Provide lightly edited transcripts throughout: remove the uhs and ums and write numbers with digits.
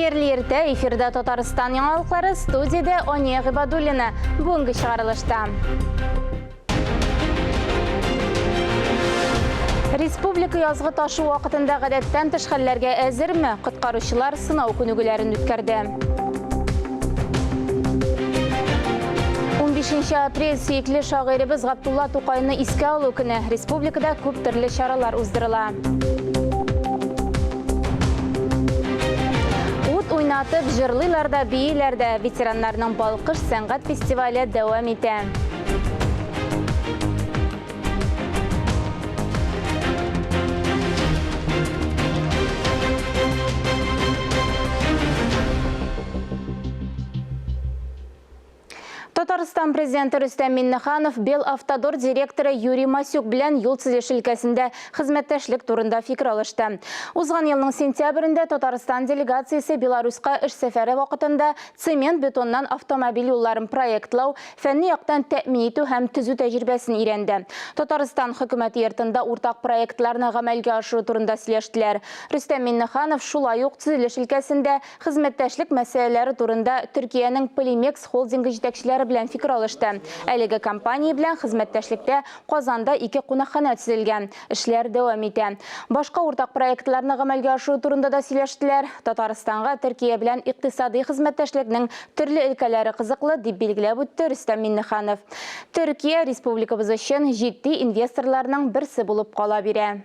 Хайырлы ерте, эфирда Татарстан яңалыклары, студияда Ония Гыбадуллина. Бүгінгі шығарылышта. Республика язгы ташу вакытында гадәттән тыш хәлләргә әзерме? Коткаручылар сынау күнегүләрен үткәрде. 15 апрель сөйкле шагыйрыбыз Габдулла Тукайны искә алу көне. Республикада күп төрле чаралар уздырыла. Уйнатып, җырлыйларда, бийләрдә ветераннарның балкыш сәнгать фестивале дәвам итә. Татарстан президенты Рөстәм Миннеханов Белавтодор директоры Юрий Масюк белән юл төзелеше өлкәсендә хезмәттәшлек турында фикер алышты. Узган елның сентябрендә Татарстан делегациясе Беларуська эш сәфәре вакытында цемент-бетоннан автомобиль юлларын проектлау, фәнни яктан тәэмин итү һәм төзү тәҗрибәсен өйрәнде. Татарстан хөкүмәте йортында уртак проектларны гамәлгә ашыру турында сөйләштеләр. Рөстәм Миннеханов шулай ук төзелеш өлкәсендә хезмәттәшлек мәсьәләләре турында Төркиянең Polymex холдингы җитәкчеләре белән фикер алышты. Әлеге компания белән хезмәттәшлектә Казанда 2 кунакхана төзелгән. Эшләр дәвам итә. Башка уртак проектларны гамәлгә ашыру турында да сөйләштеләр. Татарстанга Төркия белән икътисади хезмәттәшлекнең төрле өлкәләре кызыклы дип билгеләп үтте Рөстәм Миннеханов. Төркия республикабыз өчен җитди инвесторларның берсе булып кала бирә.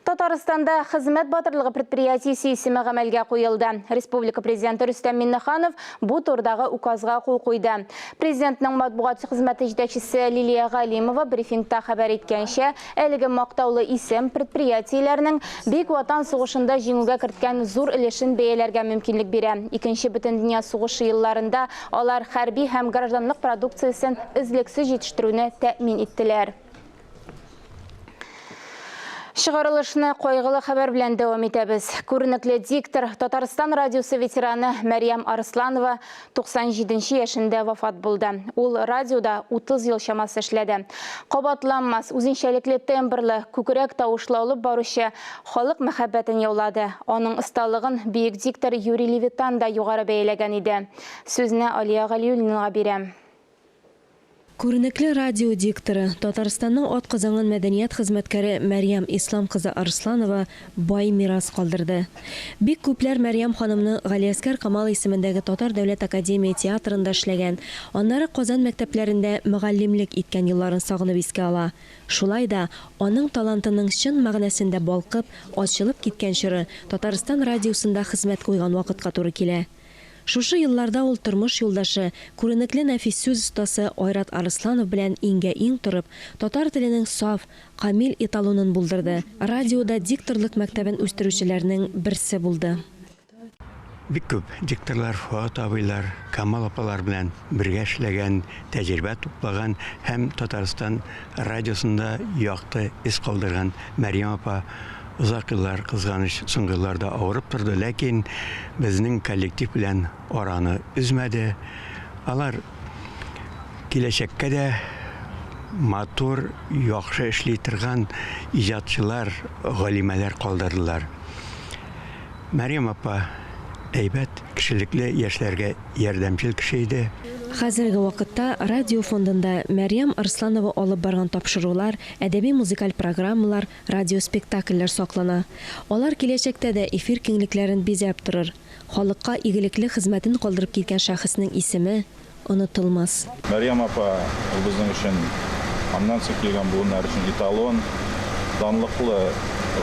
Татарстанда хезмәт батырлыгы предприятиесе исеме гамәлгә куелды. Республика президенты Рөстәм Миннеханов бу турдагы указга кул куйды. Президентның матбугат хезмәте җитәкчесе Лилия Галимова брифингта хәбәр иткәнчә, әлеге мактаулы исем предприятиеләрнең Бөек Ватан сугышында җиңүгә керткән зур өлешен бәяләргә мөмкинлек бирә. Икенче Бөтендөнья сугышы елларында алар хәрби һәм гражданлык продукциясен өзлексез җитештерүне тәэмин иттеләр. Чыгарылышны кайгылы хәбәр белән дәвам итәбез. Күренекле диктор, Татарстан радиосы ветераны Мәрьям Арсланова 97 яшендә вафат булды. Ул радиода 30 ел чамасы эшләде. Кабатланмас, үзенчәлекле тембрлы, күкрәк тавышлы алып баручы халык мәхәббәтен яулады. Аның осталыгын бөек диктор Юрий Левитан да югары бәяләгән иде. Сүзне Алия Галиуллинага бирәм. Күренекле радио дикторы, Татарстанның атказанган мәдәният хезмәткәре Мәрьям Ислам кызы Арсланова бай мирас калдырды. Бик күпләр Мәрьям ханымны Галиәскәр Камал исемендәге Татар дәүләт академия театрында эшләгән, аннары Казан мәктәпләрендә мөгаллимлек иткән елларын сагынып искә ала. Шулай да аның талантының чын мәгънәсендә балкып, ачылып киткән чоры Татарстан радиосында хезмәт куйган вакытка туры килә. Шушы елларда ул тормыш юлдашы, күренекле нәфис сүз остасы Айрат Арсланов белән иңгә-иң торып, татар теленең саф, камил эталонын булдырды. Радиода дикторлык мәктәбен үстерүчеләрнең берсе булды. Бик күп дикторлар, Фуат абыйлар, Камал апалар белән бергә эшләгән, тәҗрибә туплаган һәм Татарстан радиосында якты ис калдырган Мәрьям апа узак еллар кызганыч соңгыларда авырып торды, ләкин безнең коллектив белән араны үзмәде. Алар киләчәккә дә матур, яхшы эшли торган иҗатчылар, галимәләр калдырдылар. Мәрьям апа әйбәт, кешелекле яшьләргә ярдәмчел кеше иде. Хәзерге вакытта радио фондында Мәрьям Арсланова алып барган тапшырулар, әдәби-музыкаль программалар, радиоспектакльләр саклана. Алар киләчәктә дә эфир киңлекләрен бизәп торыр. Халыкка игелекле хезмәтен калдырып киткән шәхеснең исеме онытылмас. Мәрьям апа безнең өчен аннан сөйләгән буыннар өчен эталон, данлыклы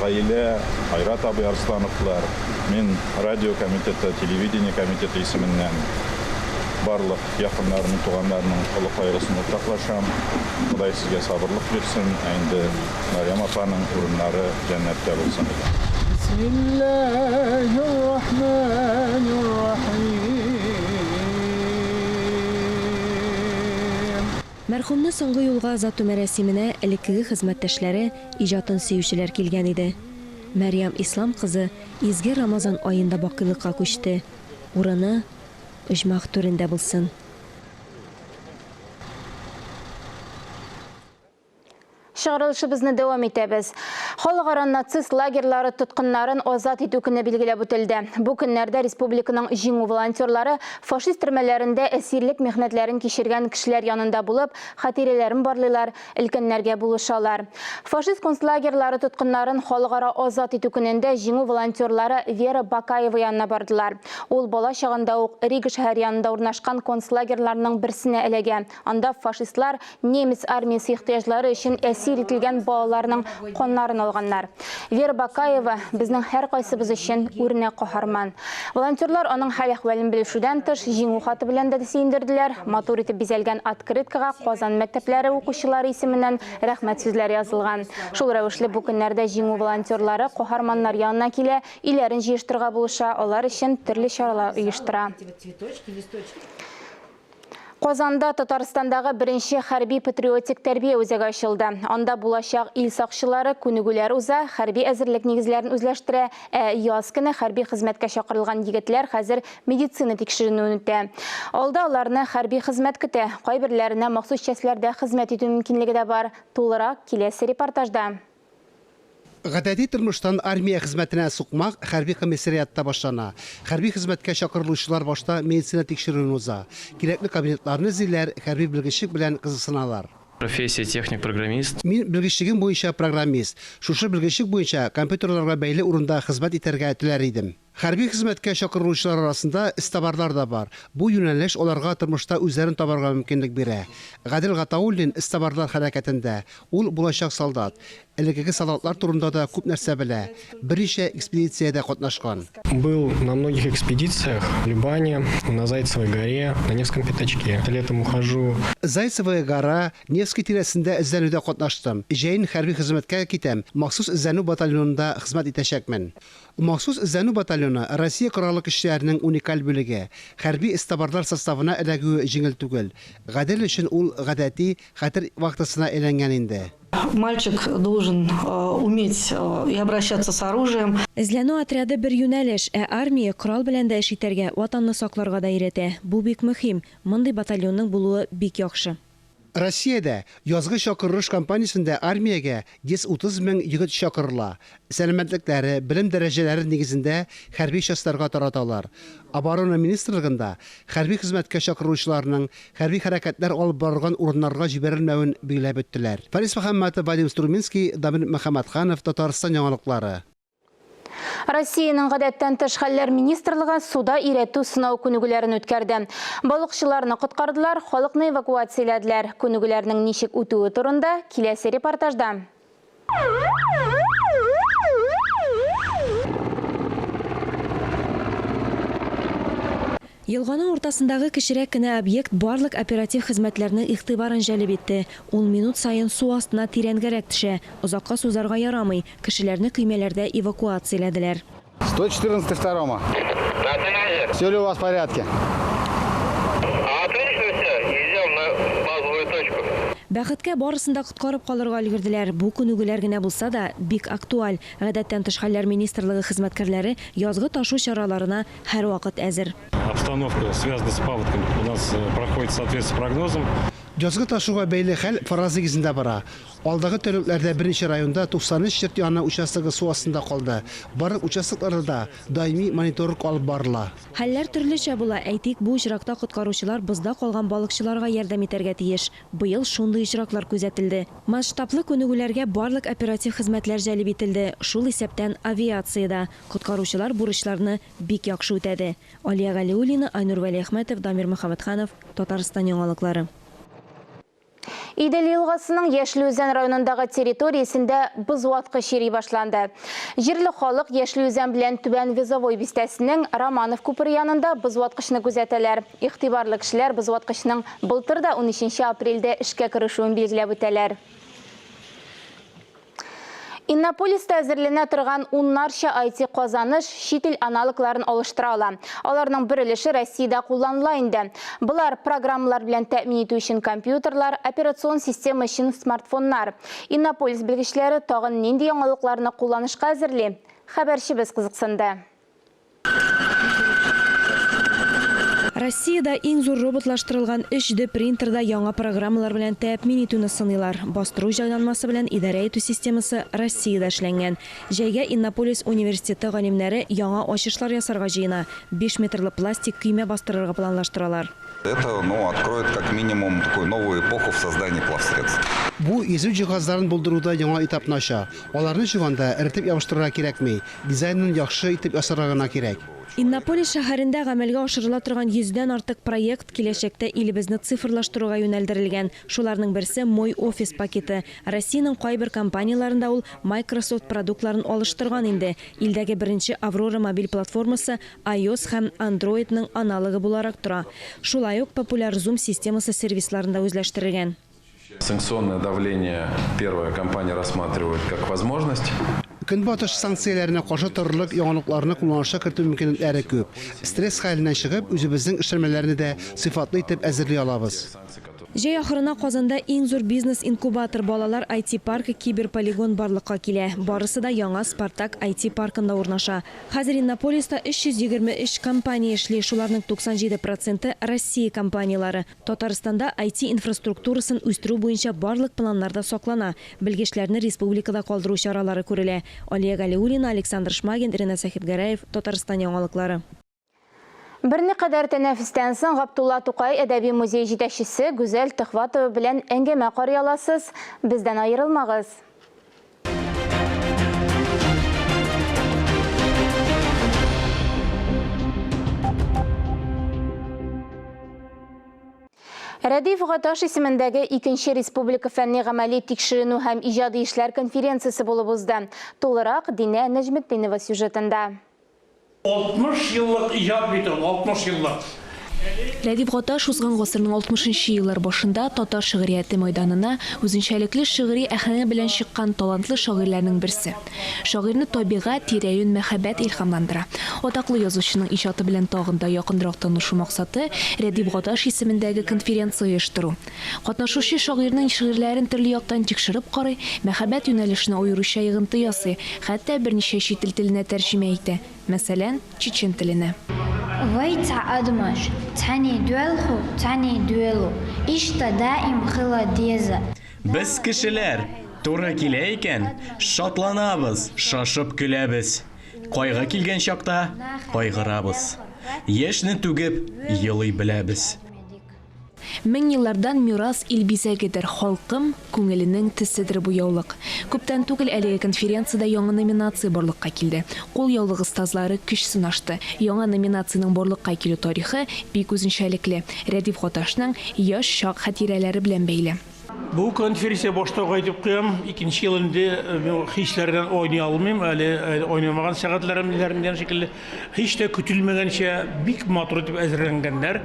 гаилә, Айрат абый Арслановлар, мин радио комитеты, телевидение комитеты исеменнән барлык якыннарның, туганнарның олы кайгысын уртаклашам. Ходай сезгә сабырлык бирсен, инде Мәрьям апаның урыннары җәннәттә булсын. Мәрхүмне соңгы юлга озату мәрәсименә элеккеге хезмәттәшләре, иҗатын сөючеләр килгән иде. Мәрьям Ислам кызы изге Рамазан аенда бакыйлыкка күчте. Урыны оҗмах түрендә булсын. Чыгарылышыбызны дәвам итәбез. Халыкара нацист лагерьлары тоткыннарын азат итү көне билгеләп үтелде. Бу көннәрдә республиканың җиңү волонтерлары фашист төрмәләрендә әсирлек михнәтләрен кичергән кешеләр янында булып, хатирәләрен барлыйлар, өлкәннәргә булышалар. Фашист концлагерьлары тоткыннарын халыкара азат итү көнендә җиңү волонтерлары Вера Бакаева янына бардылар. Ул бала чагында ук Рига шәһәр янында урнашкан концлагерьларның берсенә эләгә. Анда фашистлар немец армиясе ихтыяҗлары өчен әсир ителгән балаларның каннарын алганнар. Вера Бакаева безнең һәр кайсыбыз өчен үрнәк каһарман. Волонтерлар аның хәл-әхвалын белешүдән тыш җиңү хаты белән дә сөендерделәр. Матур итеп бизәлгән открыткага Казан мәктәпләре укучылары исеменнән рәхмәт сүзләре язылган. Шул рәвешле бу көннәрдә җиңү волонтерлары каһарманнар янына килә, иләрен җыештырырга булыша, алар өчен төрле чаралар оештыра. Казанда Татарстандагы беренче хәрби патриотик тәрбия үзәге ачылды. Анда булачак ил сакчылары күнегүләр уза, хәрби әзерлек нигезләрен үзләштерә, яз көне хәрби хезмәткә чакырылган егетләр хәзер медицина тикшерүен үтә. Алда аларны хәрби хезмәт көтә, кайберләренә махсус частьләрдә хезмәт итү мөмкинлеге дә бар. Тулырак киләсе репортажда. Гадәти тормыштан армия хезмәтенә сукмак хәрби комиссариатта башлана. Хәрби хезмәткә чакырылучылар башта медицина тикшерүен уза. Кирәкле кабинетларны зиләр, хәрби белгечлек белән кызыксыналар. Профессия техник-программист. Мин белгечлегем буенча программист. Шушы белгечлек буенча компьютерларга бәйле урында хезмәт итәргә теләр идем. Хәрби хезмәткә чакырылучылар арасында истабарлар да бар. Бу юнәлеш аларга тормышта үзләрен табарга мөмкинлек бирә. Гадел Гатауллин истабарлар хәрәкәтендә. Ул булачак солдат. Элекеге солдатлар турында да күп нәрсә белә. Берничә экспедициядә катнашкан. Был на многих экспедициях в Либане, на Зайцевой горе, на Невском пятачке. Летом ухожу. Зайцевая гора, Невский тирәсендә эзләнүдә катнаштым. Җәен хәрби хезмәткә китәм. Махсус эзләнү батальонында хезмәт итәчәкмен. Махсус эзләнү батальоны Россия кораллы көчләренең уникаль бүлеге. Хәрби истабарлар составына эләгү җиңел түгел. Гадел өчен ул гадәти хәтер вакытысына әйләнгән инде. Мальчик должен уметь и обращаться с оружием. Эзләнү отряды бер юнәлеш, армия корал белән дә эш итәргә, ватанны сакларга да өйрәтә. Бу бик мөһим. Мондый батальонның булуы бик яхшы. Россиядә язгы чакырыш кампаниясендә армиягә 130 мең егет чакырыла. Сәламәтлекләре, белем дәрәҗәләре нигезендә хәрби частьларга тараталар. Оборона министрлыгында хәрби хезмәткә чакырылучыларның хәрби хәрәкәтләр алып барган урыннарга җибәрелмәвен билгеләп үттеләр. Фарис Мөхәммәтов, Вадим Струминский, Дамир Мөхәммәтханов, Татарстан яңалыклары. Россиянең гадәттән тыш хәлләр министрлыгы суда иретү сынау күнегүләрен үткәрде. Балыкчыларны коткардылар, халыкны эвакуацияләделәр. Күнегүләрнең ничек үтүе турында киләсе репортажда. Елганың уртасындагы кечерәк кенә объект барлык оператив хезмәтләрнең игътибарын җәлеп итте. Ул минут сайын су астына тирәнгәрәк төшә. Озакка сузарга ярамый. Кешеләрне көймәләрдә эвакуацияләделәр. 114 второму. Все ли у вас в порядке? Отлично все. Идем на базовую точку. Бәхеткә барысында коткарып калырга өлгерделәр. Бу күнегүләр генә булса да бик актуаль. Гадәттән тыш хәлләр министрлыгы хезмәткәрләре язгы ташу чараларына һәр вакыт әзер. Обстановка связана с паводком. У нас проходит соответственно прогнозам. Язгы ташуга бәйле хәл фараз нигезендә бара. Алдагы тәүлекләрдә берничә районда 93 чирт яна участогы су астында калды. Барлык участокларда даими мониторинг алып барыла. Хәлләр төрлечә була. Әйтик, бу очракта коткаручылар бызда калган балыкчыларга ярдәм итәргә тиеш. Быел шундый очраклар күзәтелде. Масштаблы күнегүләргә барлык оператив хезмәтләр җәлеп ителде. Шул исәптән авиациядә коткаручылар бурычларны бик яхшы үтәде. Алия Галиуллина, Айнур Вәлиәхмәтов, Дамир Мөхәммәтханов, Татарстан яңалыклары. Идел елгасының Яшьлүзән районындагы территориясендә бызуаткыч йөри башланды. Җирле халык Яшьлүзән белән Түбән Везовой бистәсенең Романов күпере янында бызуаткычны күзәтәләр. Игътибарлы кешеләр бызуаткычның былтырда 13 апрельдә эшкә керешүен билгеләп үтәләр. Иннополиста әзерләнә торган уннарча IT казаныш чит ил аналогларын алыштыра ала. Аларның бер өлеше Россиядә кулланыла инде. Булар программалар белән тәэмин итү өчен компьютерлар, операцион система өчен смартфоннар. Иннополис белгечләре тагын нинди яңалыкларны кулланышка әзерли? Хәбәрчебез кызыксынды. Россияда иң зур роботлаштырылган 3D принтерда яңа программалар белән тәэмин итүне сыныйлар. Бастыру җайланмасы белән идарә итү системасы Россиядә эшләнгән. Җәйгә Иннополис университеты галимнәре яңа ачышлар ясарга җыена. 5 метрлы пластик көймә бастырырга планлаштыралар. Это, откроет как минимум такую новую эпоху в создании плавсредств. Бу изү җиһазларын булдыруда яңа этапны ача. Аларны җыганда эртеп ябыштырырга кирәкми, дизайнын яхшы итеп ясарга гына кирәк. Иннополис шәһәрендә гамәлгә ашырыла торган 100дән артык проект киләчәктә илебезне цифрлаштыруга юнәлдерелгән. Шуларның берсе Мой офис пакеты. Россиянең кайбер компанияларында ул Microsoft продуктларын алыштырган инде. Илдәге беренче Аврора мобиль платформасы iOS һәм Androidның аналогы буларак тора. Шулай ук популяр Zoom системасы сервисларында үзләштерелгән. Санкционное давление первая компания рассматривает как возможность. Көнбатыш санкцияләренә каршы торырлык яңалыкларны кулланышка кертү мөмкинлекләре күп. Стресс хәленнән чыгып, үзебезнең эшләмәләрне дә сыйфатлы итеп әзерли алабыз. Җәй ахырына Казанда иң зур бизнес-инкубатор балалар IT-паркы киберполигон барлыкка килә. Барысы да яңа Спартак IT-паркында урнаша. Хәзер Иннополиста 323 компания эшли, шуларның 97% Россия компаниялары. Татарстанда IT-инфраструктурасын үстерү буенча барлык планнарда саклана. Белгечләрне республикада калдыру чаралары күрелә. Алия Галиуллина, Александр Шмагин, Ирина Сәхипгәрәев, Татарстан яңалыклары. Берне кадәр тәнәфестән соң Габдулла Тукай әдәби музей җитәкчесе Гүзәл Төхватова белән әңгәмә карый аласыз. Бездән аерылмагыз. Рәдиф Гаташ исемендәге 2нче Республика фәнни-гамәли тикшеренү һәм иҗади эшләр конференциясе булып узды. Тулырак Динә Нәҗметдинова сюжетында. 60 еллык иҗат бит ул, 60 еллык. Рәдиф Гаташ узган гасырның 60нчы еллар башында татар шигърияте мәйданына үзенчәлекле шигъри әһәне белән чыккан талантлы шагыйрьләрнең берсе. Шагыйрьне табигать, тирәюн мәхәббәт илһамландыра. Атаклы язучының иҗаты белән тагын да якынрак танышу максаты Рәдиф Гаташ исемендәге конференция оештыру. Катнашучы шагыйрьнең шигырьләрен төрле яктан тикшереп карый, мәхәббәт юнәлешенә аеруча йогынты ясый, хәтта берничә чит ил теленә тәрҗемә итә. Мәсәлән, чечен теленә. Вайца адмаш, тани дуэлху, тани дуэлу. Ишта даим хыла деза. Без кешеләр туры килә икән, шатланабыз, шашып көләбез. Кайгы килгән чакта кайгырабыз. Яшьне түгеп, елый беләбез. Мең еллардан мирас ил бизәгедер, халкым күңеленең төседер бу яулык. Күптән түгел әлеге конференциядә яңа номинация барлыкка килде. Кул яулык остазлары көч сынашты. Яңа номинациянең барлыкка килү тарихы бик үзенчәлекле. Рәдиф Гаташның яшь чак хатирәләре белән бәйле. Бу конференция баштауга әйтеп куям, 2нче ел инде һичләрдән ойный алмыйм, әле ойнамаган сәгатьләремнән шикелле һич тә көтелмәгәнчә бик матур итеп әзерләнгәннәр.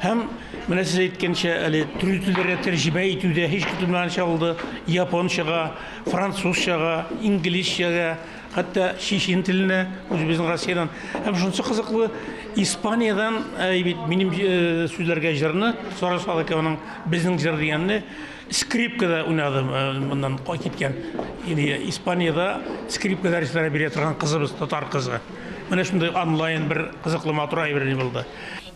Һәм менә сез әйткәнчә, әле төрле телләргә тәрҗемә итүдә һич көтелмәгәнчә булды. Япончага, французчага, инглизчәгә, хәтта чечен теленә, үзебезнең Россиядән. Һәм шунысы кызыклы, Испаниядән минем сүзләргә җырны, Сара Салыкованың безнең җыр дигәнне скрипкада уйнадым, моннан кайткән. Яни Испаниядә скрипка дәресләре бирә торган кызыбыз, татар кызы. Менә шундай онлайн бер кызыклы матур әйбер булды.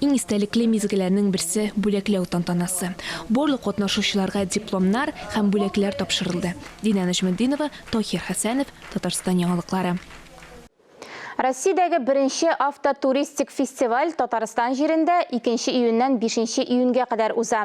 Иң истәлекле мизгелләрнең берсе бүләкләү тантанасы. Барлык катнашучыларга дипломнар һәм бүләкләр тапшырылды. Динә Нәҗметдинова, Тохир Хәсәнов, Татарстан яңалыклары. Россиядәге беренче автотуристик фестиваль Татарстан җирендә 2 июньнән 5 июньгә кадәр уза.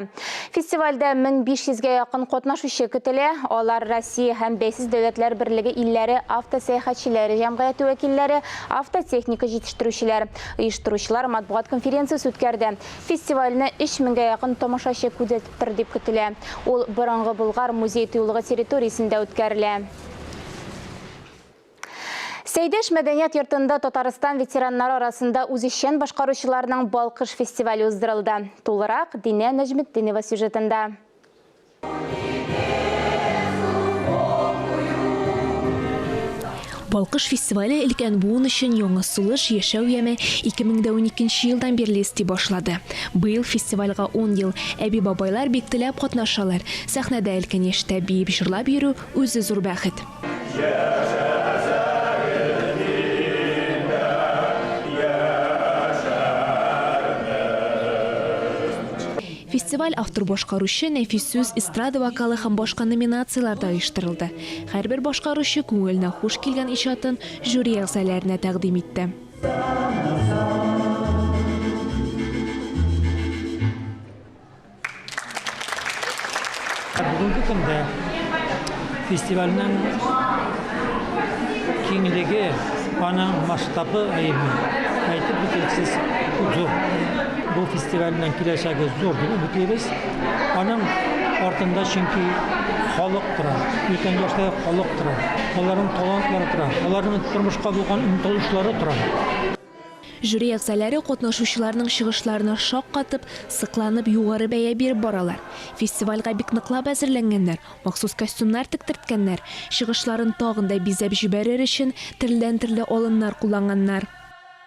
Фестивальдә 1500-гә якын катнашучы көтелә. Алар Россия һәм бәйсез дәүләтләр берлеге илләре автосәяхәтчеләре җәмгыяте вәкилләре, автотехника җитештерүчеләр, оештыручылар матбугат конференциясе үткәрде. Фестивальне 3000-гә якын тамашачы күзәтеп дип көтелә. Ул борынгы Болгар музей тыюлыгы территориясендә үткәрелә. Сәйдәш мәдәният йортында Татарстан ветераннары арасында үзешчән башкаручыларның Балкыш фестивале уздырылды. Тулырак Динә Нәҗметдинова сюжетында. Балкыш фестивале өлкән буын өчен яңа сулыш яшәү яме 2012 елдан бирле исти башлады. Быел фестивальгә 10 ел. Әби бабайлар бик теләп катнашалар. Сәхнәдә өлкән яшьтә биеп җырлап йөрү үзе зур бәхет. Фестиваль автор башкаручы Нәфисүз эстрада вокалы һәм башка номинацияларда оештырылды. Һәрбер башкаручы күңеленә хуш килгән иҗатын жюри әгъзаларына тәкъдим итте. Бүгінгі күнде фестивальның кеңлігі, аның масштабы әйтіп бітірсіз зор. Бұл фестивальның келешегі зор деп үмітлейбіз. Аның артында чөнки халық тұра, өлкән яшьтәге халық тұра, олардың талантлары тұра, олардың тормышка булган омтылышлары тұра. Жюри әгъзалары катнашучыларның чыгышларына шак катып, сыкланып югары бәя биреп баралар. Фестивальгә бик ныклап әзерләнгәннәр, махсус костюмнар тектирткәннәр, чыгышларын тагында бизәп җибәрер өчен төрле алыннар кулланганнар.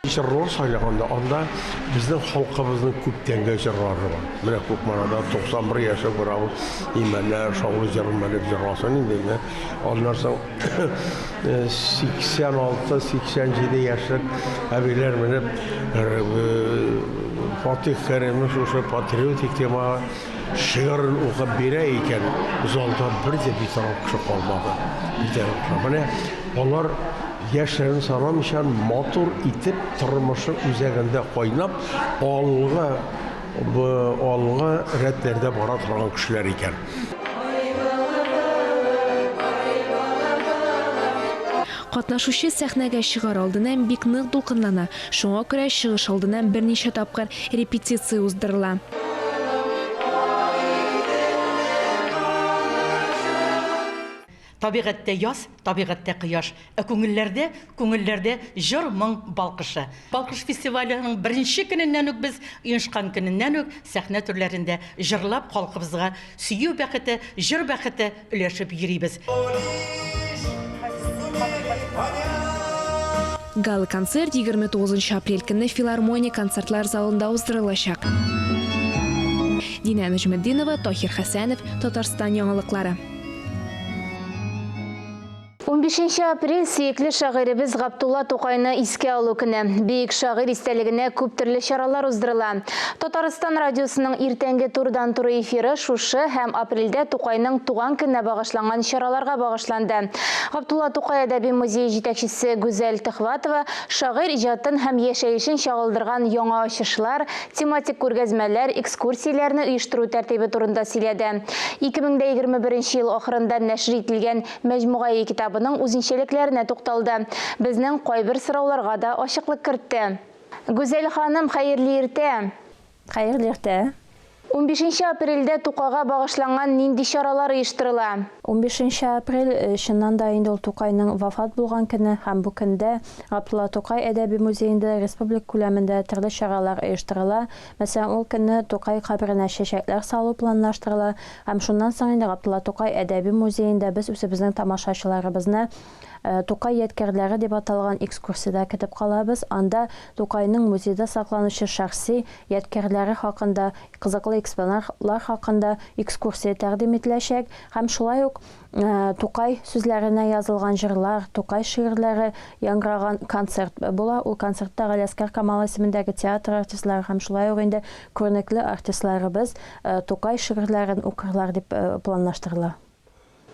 Жырлар сайлаганда анда безнең халкыбызның күптәнге җырлары бар. Менә Күкмарада 91 яшьлек бер авыл имәннәр, шаулы җырлар җырласын инде. Аннан соң 86-87 яшьлек әбиләр менеп Фатих Кәримов шушы патриотик тема шигырын укып бирә икән. Залда бер дә битараф кеше калмады. Менә алар яшьләрен санамыйчан матур итеп тормышын үзәгендә кайнап, алга рәтләрдә бара торган кешеләр икән. Катнашучы сәхнәгә чыгар алдыннан бик нык дулкынлана. Шуңа күрә чыгыш алдыннан берничә тапкыр репетиция уздырыла. Табигатьтә яз, табигатьтә кояш, күңелләрдә җыр моң балкышы. Балкыш фестиваленең беренче көненнән үк без уенчан көненнән үк сәхнә төрләрендә җырлап халкыбызга сөю бәхете, җыр бәхете өләшеп йөрибез. Гала концерт 29 апрель көнне филармония концертлар залында уздырылачак. Динә Нәҗметдинова, Тахир Хәсәнов, Татарстан яңалыклары. 15 апрель сөекле шагыйребез Габдулла Тукайны искә алу көне. Бейек шагыйр истәлегенә күп төрле чаралар уздырыла. Татарстан радиосының иртәнге турдан-туры эфиры шушы һәм апрельдә Тукайның туган көненә багышланган чараларга багышланды. Габдулла Тукай әдәби музей җитәкчесе Гүзәл Төхватова шагыйр иҗатын һәм яшәешен чагылдырган яңа ачышлар, тематик күргәзмәләр, экскурсияләрне оештыру тәртибе турында сөйләде. 2021 ел ахырында нәшр ителгән Мәҗмугай китабының үзенчәлекләренә тукталды. Безнең кайбер сорауларга да ачыклык кертте. Гүзәл ханым, хәерле иртә. Хәерле иртә. 15 апрельдә Тукайга багышланган нинди чаралар оештырыла? 15 апрель чыннан да инде ул Тукайның вафат булган көне һәм бу көндә Габдулла Тукай әдәби музеенда республика күләмендә төрле чаралар оештырыла. Мәсәлән, ул көнне Тукай каберенә чәчәкләр салу планлаштырыла. Һәм шуннан соң инде Габдулла Тукай әдәби музеенда без үзебезнең тамашачыларыбызны Тукай ядкәрләре дип аталган экскурсиядә көтеп калабыз. Анда Тукайның музейда сакланучы шәхси ядкәрләре хакында, кызыклы экспонатлар хакында экскурсия тәкъдим ителәчәк. Һәм шулай ук Тукай сүзләренә язылган җырлар, Тукай шигырьләре яңгыраган концерт була. Ул концертта Галиаскар Камал исемендәге театр артистлары һәм шулай ук инде күренекле артистларыбыз Тукай шигырьләрен укырлар дип планлаштырыла.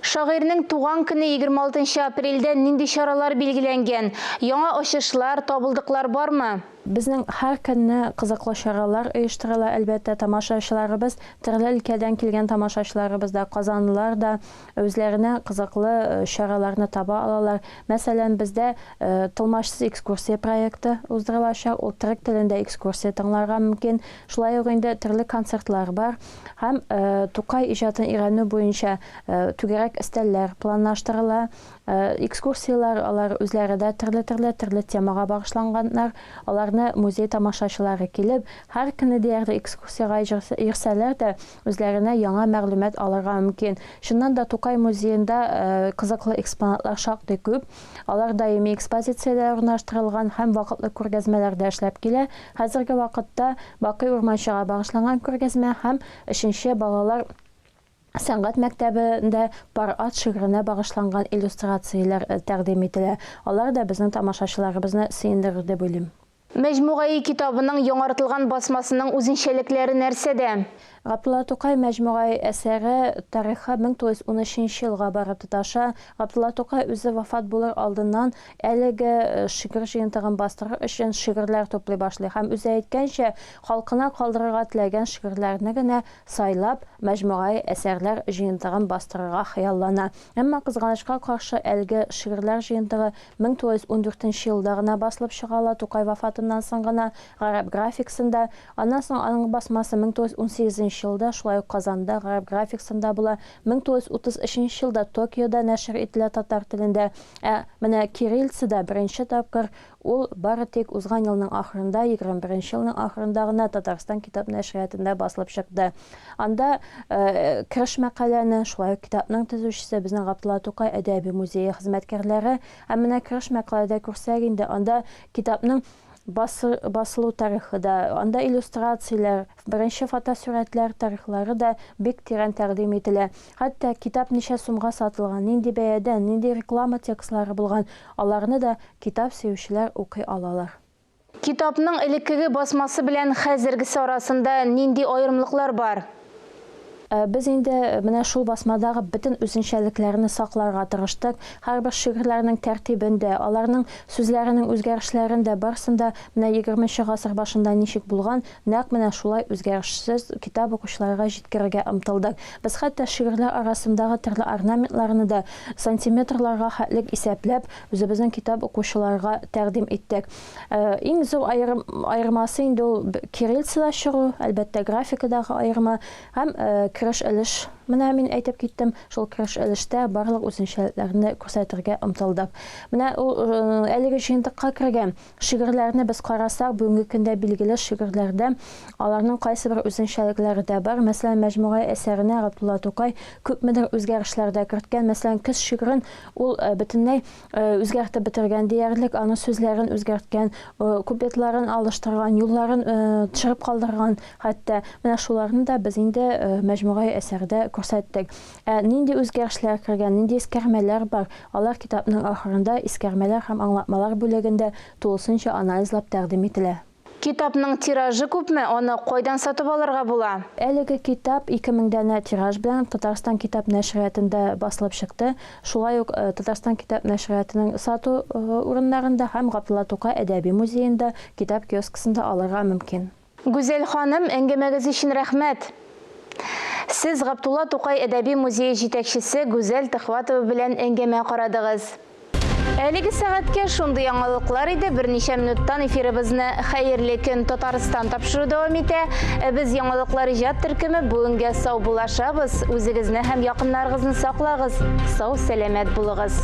Шагыйрьнең туган көне 26 апрельдә нинди чаралар билгеләнгән? Яңа ачышлар, табылдыклар бармы? Безнең һәр көнне кызыклы чаралар оештырыла, әлбәттә тамашачыларыбыз, төрле өлкәдән килгән тамашачыларыбыз да, казанлылар да үзләренә кызыклы чараларны таба алалар. Мәсәлән, бездә Тылмашсыз экскурсия проекты уздырылачак, ул төрек телендә экскурсия тыңларга мөмкин. Шулай ук инде төрле концертлар бар. Һәм Тукай иҗатын өйрәнү буенча түгәрәк өстәлләр планлаштырыла. Экскурсиялар алар үзләрендә төрле темага багышланганнар. Аларны музей тамашачылары килеп, һәр көнне диярле экскурсияга йөрсәләр дә үзләренә яңа мәгълүмат алырга мөмкин. Шуннан да Тукай музеенда кызыклы экспонатлар шактый күп. Алар даими экспозицияләр урнаштырылган һәм вакытлы күргәзмәләрдә эшләп килә. Хәзерге вакытта Бакый урманчыга багышланган күргәзмә һәм 3нче балалар сәнгать мәктәбендә парад шигыренә багышланган иллюстрацияләр тәкъдим ителә. Алар да безнең тамашачыларыбызны сөендерер дип уйлыйм. Мәҗмугай китабының яңартылган басмасының үзенчәлекләре нәрсәдә? Габдулла Тукай мәҗмугай әсәре тарихы 1913 елга барып тоташа. Габдулла Тукай үзе вафат булыр алдыннан әлеге шигырь җыентыгын бастырыр өчен шигырьләр туплый башлый һәм үзе әйткәнчә, халкына калдырырга теләгән шигырьләрне генә сайлап мәҗмугай әсәрләр җыентыгын бастырырга хыяллана. Әмма кызганычка каршы әлеге шигырьләр җыентыгы 1914 елда гына басылып чыгала. Тукай вафатыннан соң гына гарәп графикасында, аннан соң аның басмасы 1918 елда шулай ук Казанда гарәп графикасында була. 1933 елда Токиода нәшер ителә татар телендә. Менә кириллицада беренче тапкыр ул бары тик узган елның ахырында, 21 елның ахырында гына Татарстан китап нәшриятында басылып чыкты. Анда кереш мәкаләне шулай ук китапның төзүчесе безнең Габдулла Тукай әдәби музее хезмәткәрләре, менә кереш мәкаләдә күрсәк инде, анда китапның басылу тарихы да, анда иллюстрациялар, беренче фотосурәтләр тарихлары да бик тирән тәкъдим ителә. Хәтта китап ничә сумга сатылган, нинди бәядән, нинди реклама текстлары булган, аларны да китап сөючеләр укый алалар. Китапның элеккеге басмасы белән хәзергесе арасында нинди аерымлыклар бар? Без инде менә шул басмадагы бөтен үзенчәлекләрне сакларга тырыштык. Һәрбер шигырьләрнең тәртибендә, аларның сүзләренең үзгәрешләрендә барсында менә 20 гасыр башында ничек булган, нәкъ менә шулай үзгәрешсез китап укучыларга җиткерергә ымтылдык. Без хәтта шигырьләр арасындагы төрле орнаментларны да сантиметрларга хәтлек исәпләп, үзебезнең китап укучыларга тәкъдим иттек. Иң зур аермасы инде ул кириллицада чыгу, әлбәттә графикадагы аерма һәм кереш өлеш. Менә мин әйтеп киттем, шул кереш өлештә барлык үзенчәлекләрне күрсәтергә ымтылдык. Менә ул әлеге җыентыкка кергән шигырьләрне без карасак, бүгенге көндә билгеле шигырьләрдә аларның кайсы бер үзенчәлекләре дә бар. Мәсәлән, мәҗмугай әсәренә Габдулла Тукай күпмедер үзгәрешләр дә керткән. Мәсәлән, көз шигырен ул бөтенләй үзгәртеп бетергән диярлек, аның сүзләрен үзгәрткән, куплетларын алыштырган, юлларын төшереп калдырган. Хәтта менә шуларны да без инде мәҗмугай әсәрдә күрсәттек. Нинди үзгәрешләр кергән, нинди искәрмәләр бар, алар китапның ахырында искәрмәләр һәм аңлатмалар бүлегендә тулысынча анализлап тәкъдим ителә. Китапның тиражы күпме? Аны кайдан сатып алырга була? Әлеге китап 2000 дәнә тираж белән Татарстан китап нәшриятында басылып чыкты. Шулай ук Татарстан китап нәшриятының сату урыннарында һәм Габдулла Тукай әдәби музеенда, китап киоскасында алырга мөмкин. Гүзәл ханым, әңгәмәгез өчен рәхмәт. Сез Габдулла Тукай әдәби музее җитәкчесе Гүзәл Төхватова белән әңгәмә карадыгыз. Әлеге сәгатькә шундый яңалыклар иде. Берничә минуттан эфирыбызны хәерле көн Татарстан тапшыру дәвам итә. Без яңалыклар иҗат төркеме бүгенгә сау булашабыз. Үзегезне һәм якыннарыгызны саклагыз. Сау, сәламәт булыгыз.